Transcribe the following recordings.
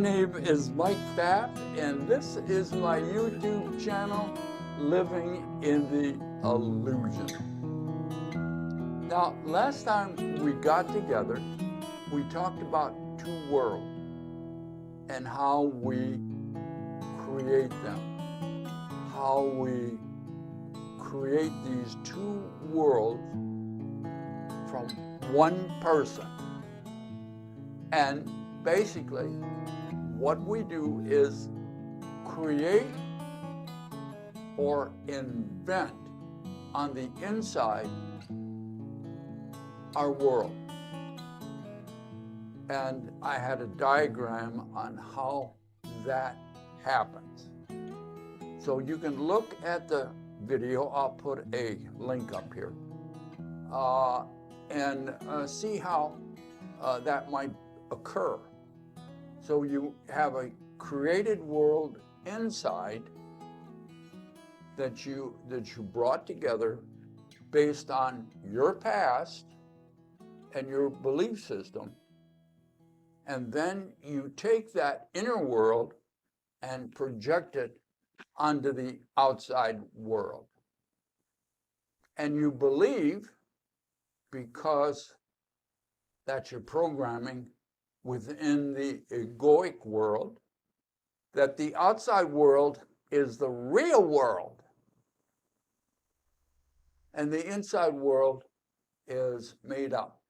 name is Mike Pfaff, and this is my YouTube channel, Living in the Illusion. Now, last time we got together, we talked about two worlds and how we create them, how we create these two worlds from one person. And basically, what we do is create or invent on the inside our world. And I had a diagram on how that happens. So you can look at the video. I'll put a link up here and see how that might occur. So you have a created world inside that you brought together based on your past and your belief system. And then you take that inner world and project it onto the outside world. And you believe, because that's your programming within the egoic world, that the outside world is the real world and the inside world is made up.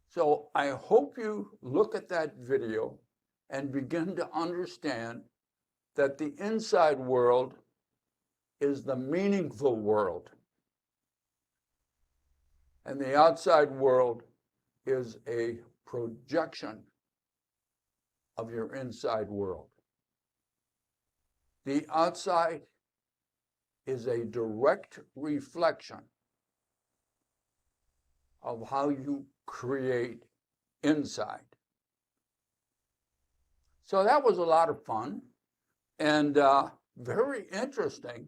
So I hope you look at that video and begin to understand that the inside world is the meaningful world, and the outside world is a projection of your inside world. The outside is a direct reflection of how you create inside. So that was a lot of fun and very interesting.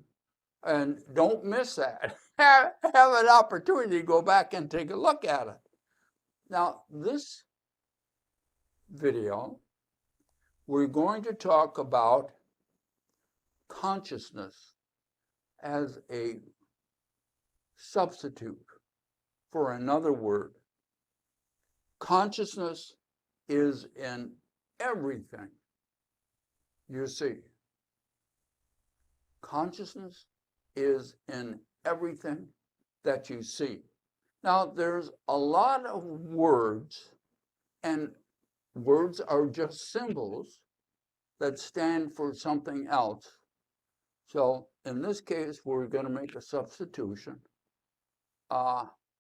And don't miss that. Have an opportunity to go back and take a look at it. Now, this video, we're going to talk about consciousness as a substitute for another word. Consciousness is in everything you see. Consciousness is in everything that you see. Now, there's a lot of words, and words are just symbols that stand for something else. So in this case, we're going to make a substitution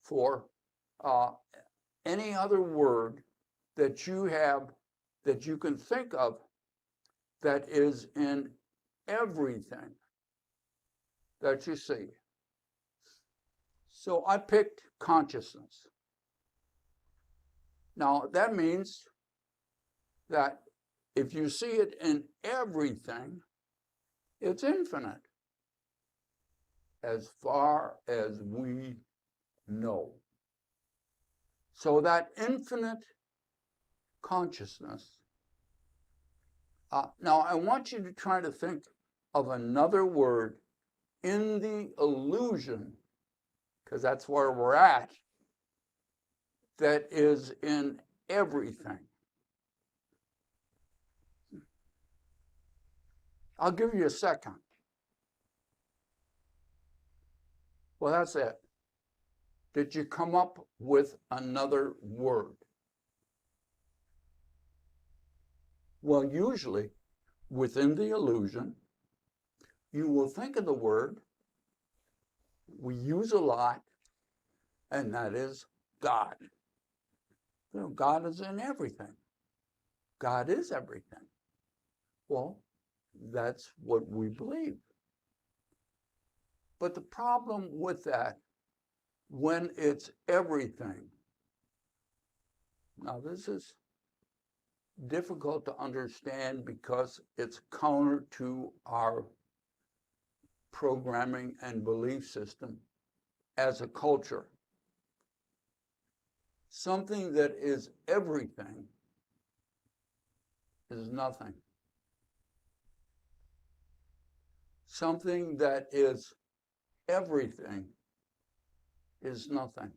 for any other word that you have, that you can think of, that is in everything that you see. So I picked consciousness. Now that means that if you see it in everything, it's infinite, as far as we know. So that infinite consciousness. Now I want you to try to think of another word in the illusion, because that's where we're at, that is in everything. I'll give you a second. Well, that's it. Did you come up with another word? Well, usually within the illusion, you will think of the word we use a lot, and that is God. You know, God is in everything. God is everything. Well, that's what we believe. But the problem with that, when it's everything, now this is difficult to understand because it's counter to our programming and belief system as a culture. Something that is everything is nothing. Something that is everything is nothing.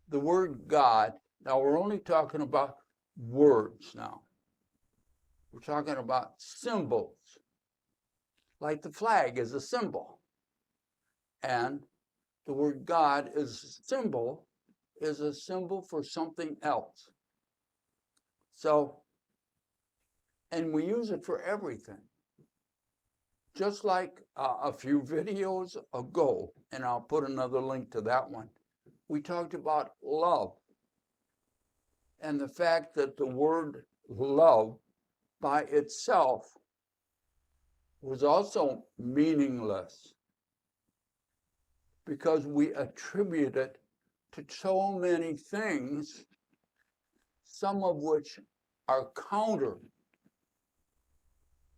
The word God, now we're only talking about words now. We're talking about symbols, like the flag is a symbol. And the word God is a symbol for something else. So, and we use it for everything. Just like a few videos ago, and I'll put another link to that one, we talked about love and the fact that the word love by itself was also meaningless because we attribute it to so many things, some of which are counter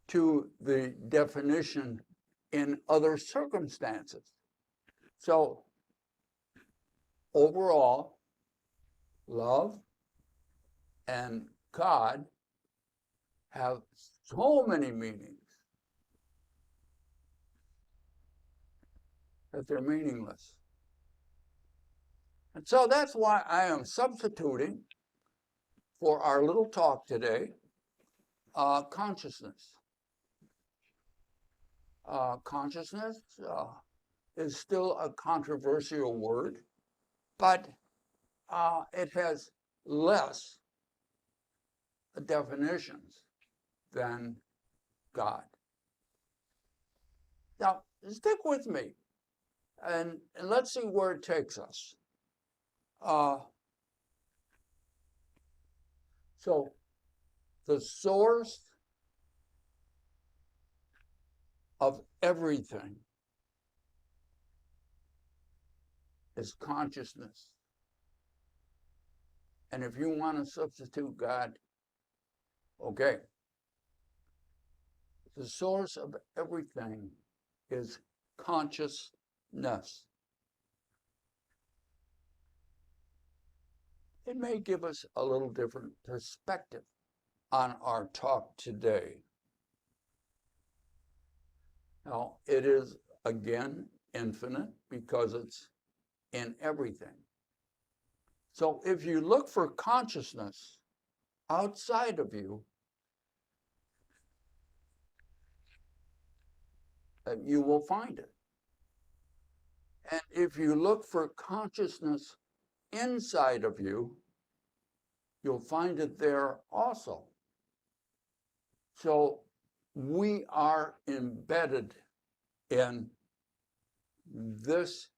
to the definition in other circumstances. So overall, love and God have so many meanings that they're meaningless. And so that's why I am substituting for our little talk today, consciousness. Consciousness is still a controversial word, but it has less definitions than God. Now, stick with me, and let's see where it takes us. So, the source of everything is consciousness. And if you want to substitute God, okay. The source of everything is consciousness. It may give us a little different perspective on our talk today. Now, it is, again, infinite because it's in everything. So if you look for consciousness outside of you, you will find it. And if you look for consciousness inside of you, you'll find it there also. So we are embedded in this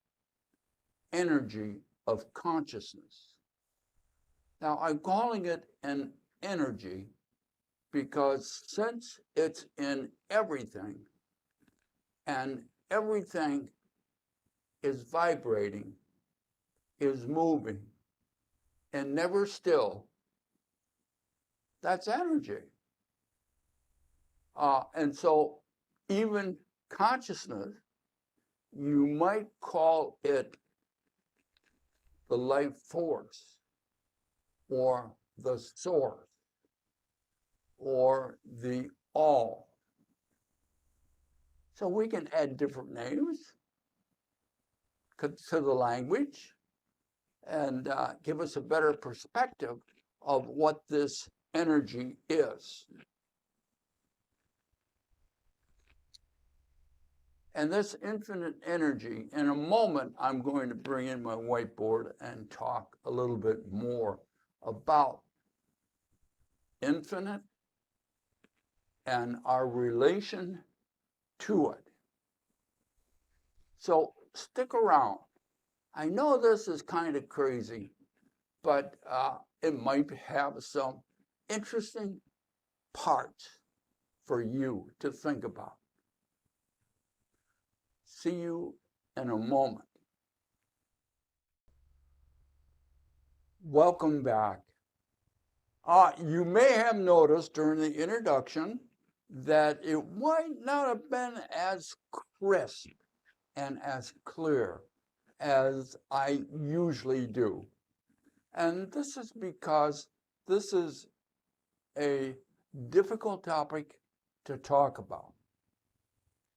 energy of consciousness. Now, I'm calling it an energy because since it's in everything and everything is vibrating, is moving, and never still, that's energy. And so even consciousness, you might call it the life force or the source or the all. So we can add different names to the language and give us a better perspective of what this energy is. And this infinite energy, in a moment, I'm going to bring in my whiteboard and talk a little bit more about infinite and our relation to it. So stick around. I know this is kind of crazy, but it might have some interesting parts for you to think about. See you in a moment. Welcome back. You may have noticed during the introduction that it might not have been as crisp and as clear as I usually do. And this is because this is a difficult topic to talk about.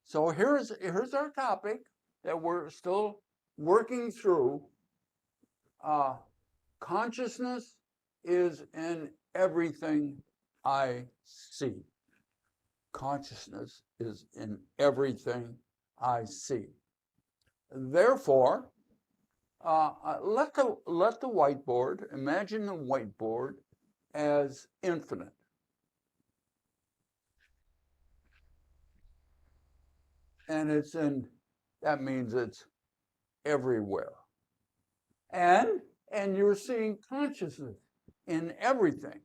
So here's our topic that we're still working through. Consciousness is in everything I see. Consciousness is in everything I see. Therefore, let the whiteboard, imagine the whiteboard as infinite. And that means it's everywhere. And you're seeing consciousness in everything.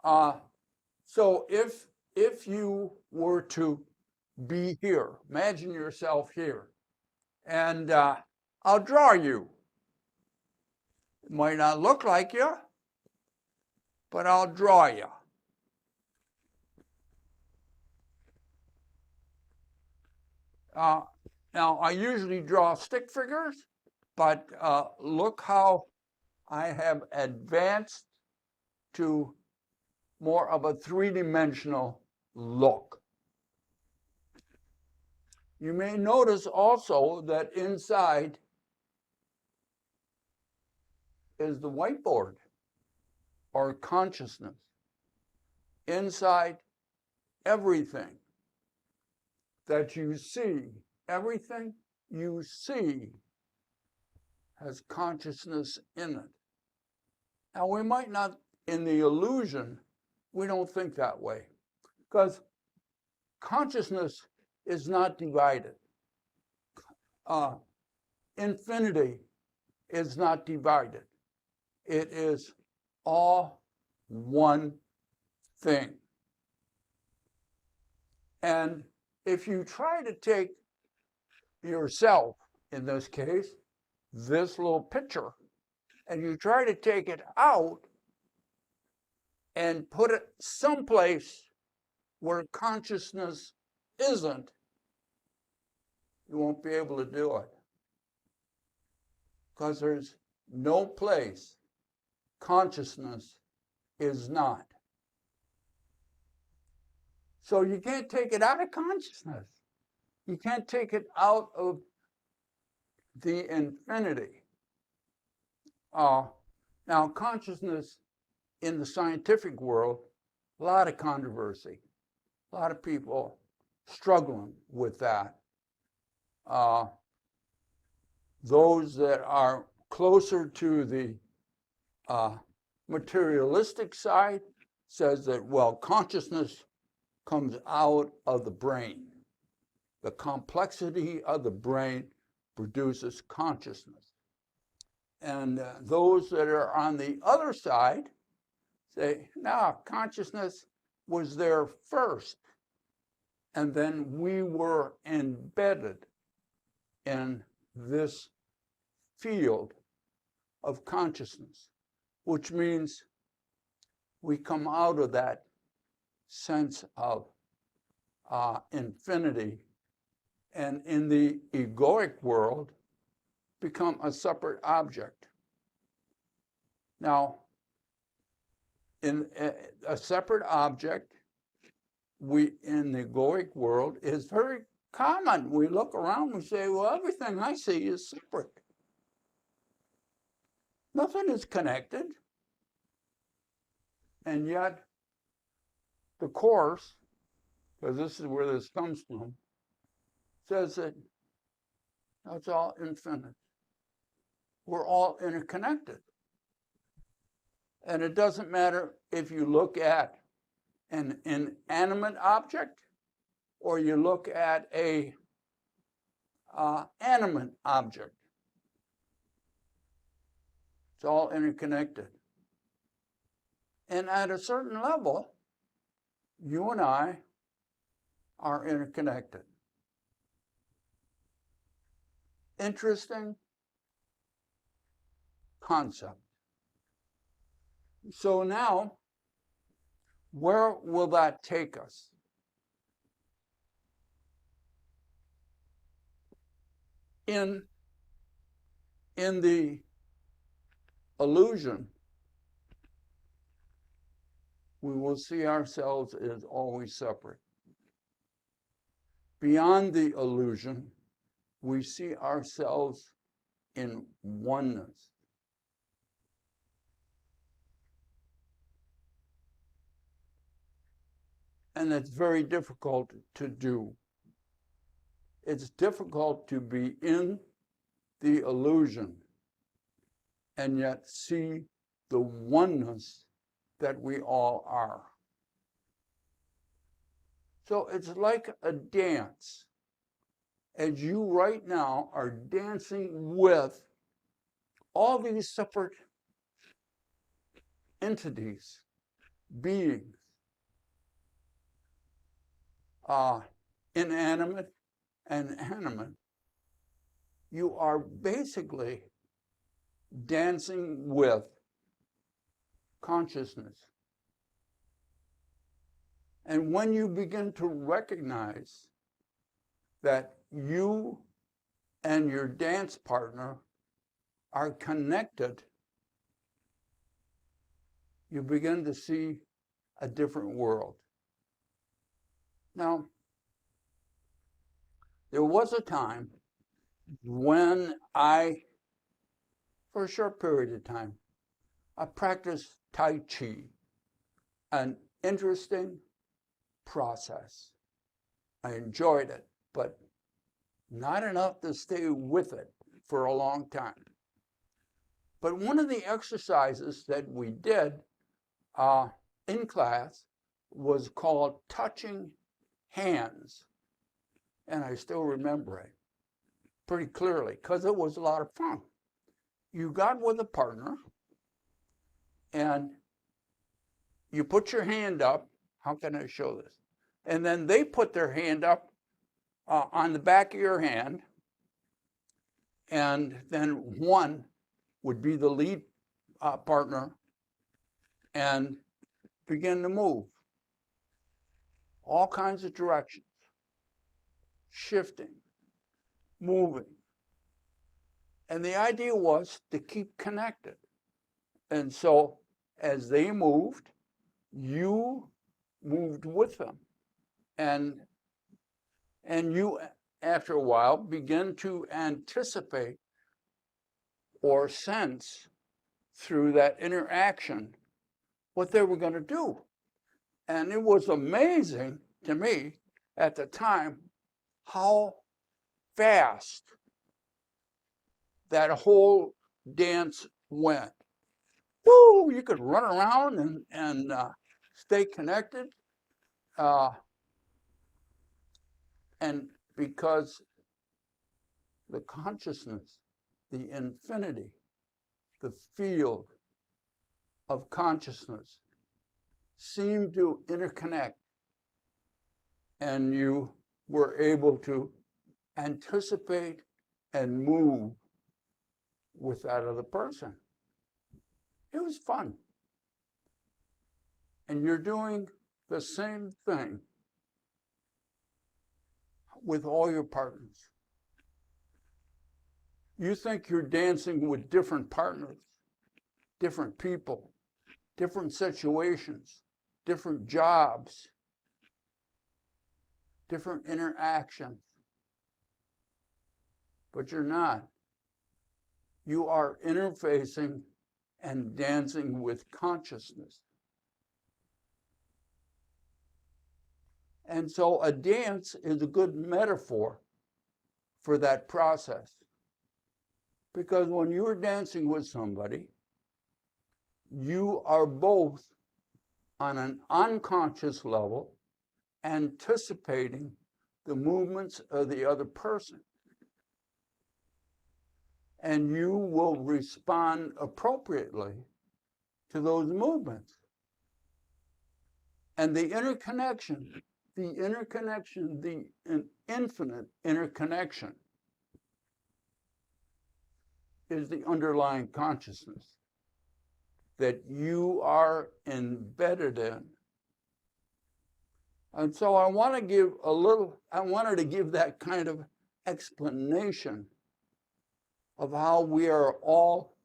So if you were to be here, imagine yourself here, and I'll draw you. It might not look like you, but I'll draw you. Now, I usually draw stick figures, but look how I have advanced to more of a three-dimensional look. You may notice also that inside is the whiteboard, or consciousness. Inside everything that you see, everything you see has consciousness in it. Now, we might not, in the illusion, we don't think that way, because consciousness is not divided. Infinity is not divided. It is all one thing. And if you try to take yourself, in this case, this little picture, and you try to take it out and put it someplace where consciousness isn't, you won't be able to do it. Because there's no place consciousness is not. So you can't take it out of consciousness. You can't take it out of the infinity. Now, consciousness in the scientific world, a lot of controversy, a lot of people struggling with that. Those that are closer to the materialistic side says that, well, consciousness comes out of the brain. The complexity of the brain produces consciousness. And those that are on the other side say, no, consciousness was there first, and then we were embedded in this field of consciousness, which means we come out of that sense of infinity, and in the egoic world become a separate object. Now, in a separate object, in the egoic world is very common. We look around, we say, well, everything I see is separate. Nothing is connected. And yet, the Course, because this is where this comes from, says that it's all infinite. We're all interconnected. And it doesn't matter if you look at an inanimate object or you look at a animate object. It's all interconnected. And at a certain level, you and I are interconnected. Interesting concept. So now, where will that take us? In the illusion, we will see ourselves as always separate. Beyond the illusion, we see ourselves in oneness. And it's very difficult to do. It's difficult to be in the illusion and yet see the oneness that we all are. So it's like a dance. As you right now are dancing with all these separate entities, beings, inanimate and animate, you are basically dancing with consciousness. And when you begin to recognize that you and your dance partner are connected, you begin to see a different world. Now, there was a time when for a short period of time, I practiced Tai Chi, an interesting process. I enjoyed it, but not enough to stay with it for a long time. But one of the exercises that we did in class was called touching hands. And I still remember it pretty clearly because it was a lot of fun. You got with a partner and you put your hand up. How can I show this? And then they put their hand up on the back of your hand. And then one would be the lead partner and begin to move. All kinds of directions. Shifting, moving. And the idea was to keep connected. And so as they moved, you moved with them. And you, after a while, begin to anticipate or sense through that interaction what they were going to do. And it was amazing to me at the time how fast that whole dance went. Woo! You could run around and stay connected. And because the consciousness, the infinity, the field of consciousness seemed to interconnect, and you were able to anticipate and move with that other person. It was fun. And you're doing the same thing with all your partners. You think you're dancing with different partners, different people, different situations, different jobs, different interactions. But you're not. You are interfacing and dancing with consciousness. And so a dance is a good metaphor for that process. Because when you're dancing with somebody, you are both on an unconscious level anticipating the movements of the other person. And you will respond appropriately to those movements. And the interconnection, the infinite interconnection is the underlying consciousness that you are embedded in. And so I wanted to give that kind of explanation of how we are all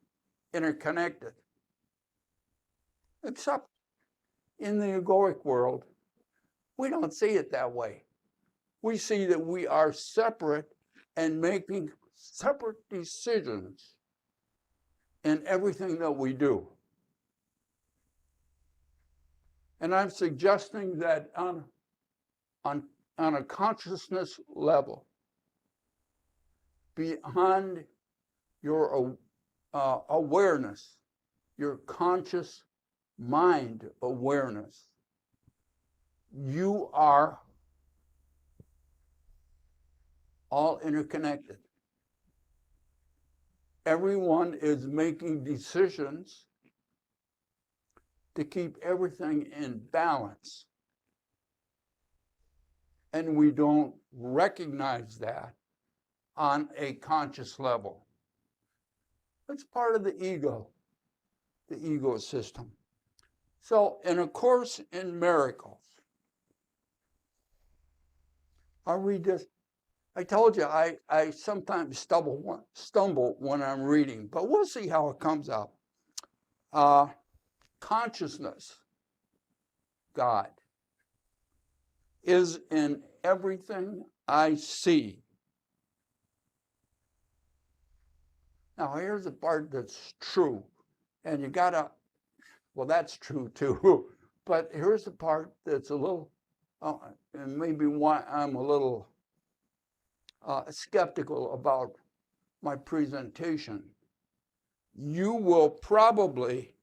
interconnected. Except in the egoic world, we don't see it that way. We see that we are separate and making separate decisions in everything that we do. And I'm suggesting that on a consciousness level, beyond your awareness, your conscious mind awareness, you are all interconnected. Everyone is making decisions to keep everything in balance. And we don't recognize that on a conscious level. It's part of the ego system. So in A Course in Miracles, I told you I sometimes stumble when I'm reading, but we'll see how it comes out. Consciousness, God, is in everything I see. Now here's the part that's true, and you gotta, well, that's true too, but here's the part that's a little, and maybe why I'm a little skeptical about my presentation. You will probably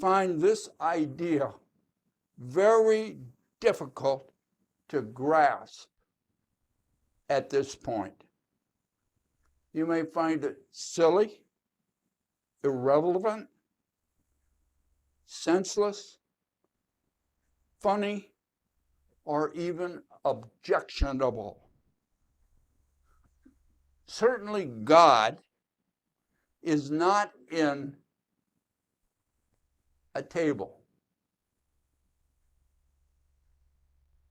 find this idea very difficult to grasp at this point. You may find it silly, irrelevant, senseless, funny, or even objectionable. Certainly, God is not in a table,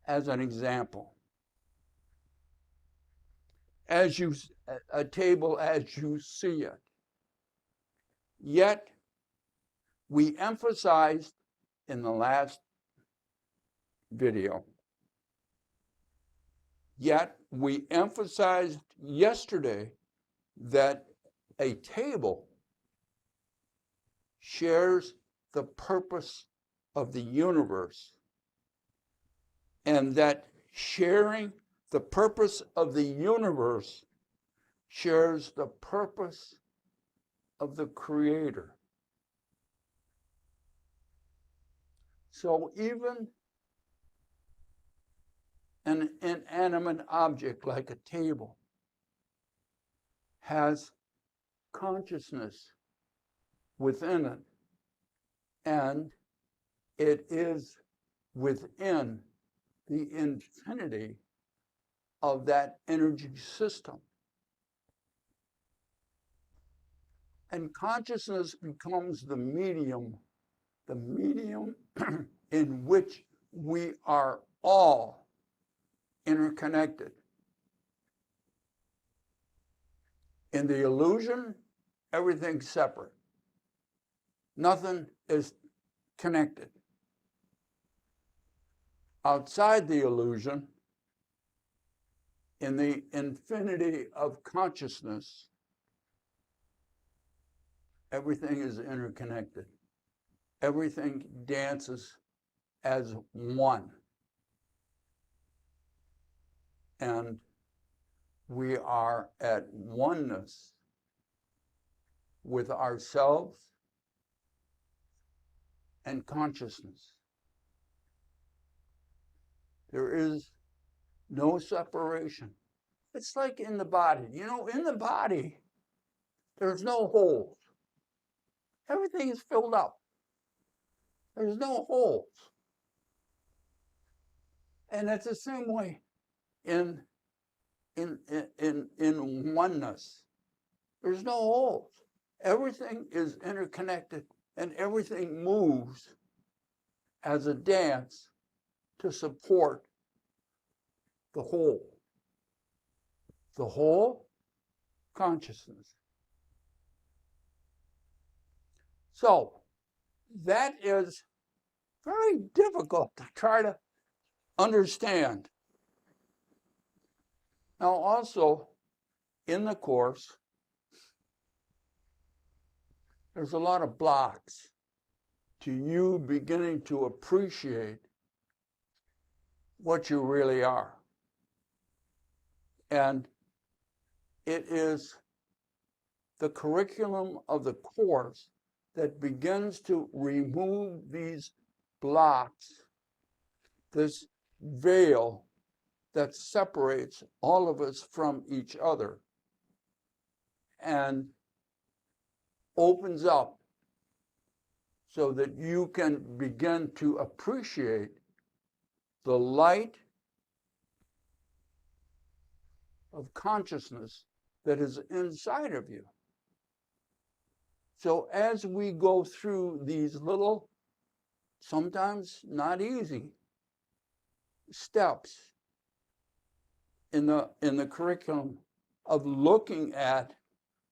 as an example. A table as you see it. Yet, we emphasized in the last video, yet we emphasized yesterday that a table shares the purpose of the universe, and that sharing the purpose of the universe shares the purpose of the Creator. So even an inanimate object like a table has consciousness within it, and it is within the infinity of that energy system. And consciousness becomes the medium in which we are all interconnected. In the illusion, everything's separate. Nothing is connected. Outside the illusion, in the infinity of consciousness, everything is interconnected. Everything dances as one. And we are at oneness with ourselves and consciousness. There is no separation. It's like in the body. You know, in the body, there's no holes. Everything is filled up. There's no holes. And it's the same way in oneness. There's no holes. Everything is interconnected, and everything moves as a dance to support the whole. The whole consciousness. So that is very difficult to try to understand. Now, also in the course, there's a lot of blocks to you beginning to appreciate what you really are. And it is the curriculum of the course that begins to remove these blocks, this veil that separates all of us from each other, and opens up so that you can begin to appreciate the light of consciousness that is inside of you. So as we go through these little, sometimes not easy, steps in the curriculum of looking at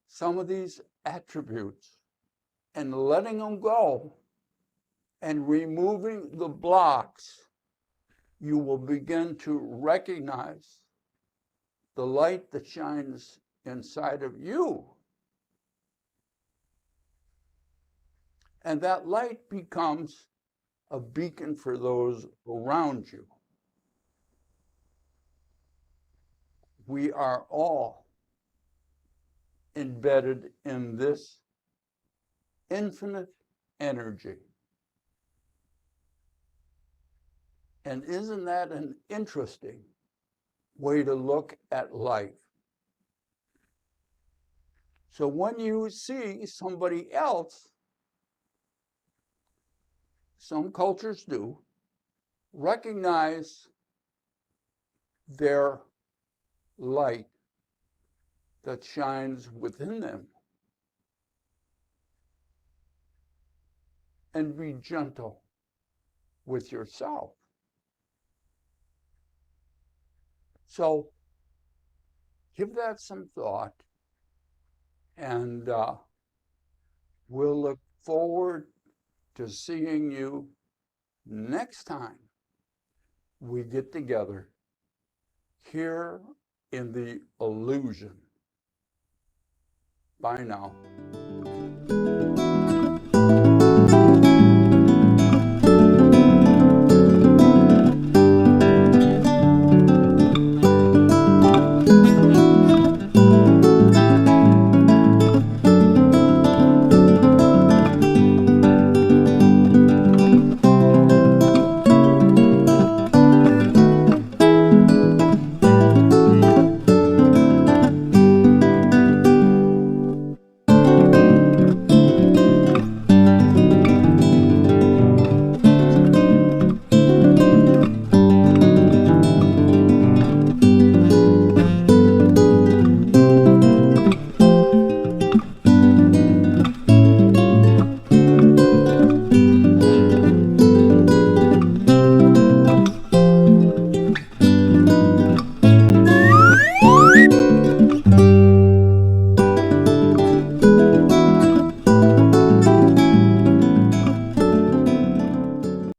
some of these attributes and letting them go and removing the blocks, you will begin to recognize the light that shines inside of you. And that light becomes a beacon for those around you. We are all embedded in this infinite energy. And isn't that an interesting way to look at life? So when you see somebody else, some cultures do, recognize their light that shines within them, and be gentle with yourself. So give that some thought, and we'll look forward to seeing you next time we get together here in the illusion. Bye now.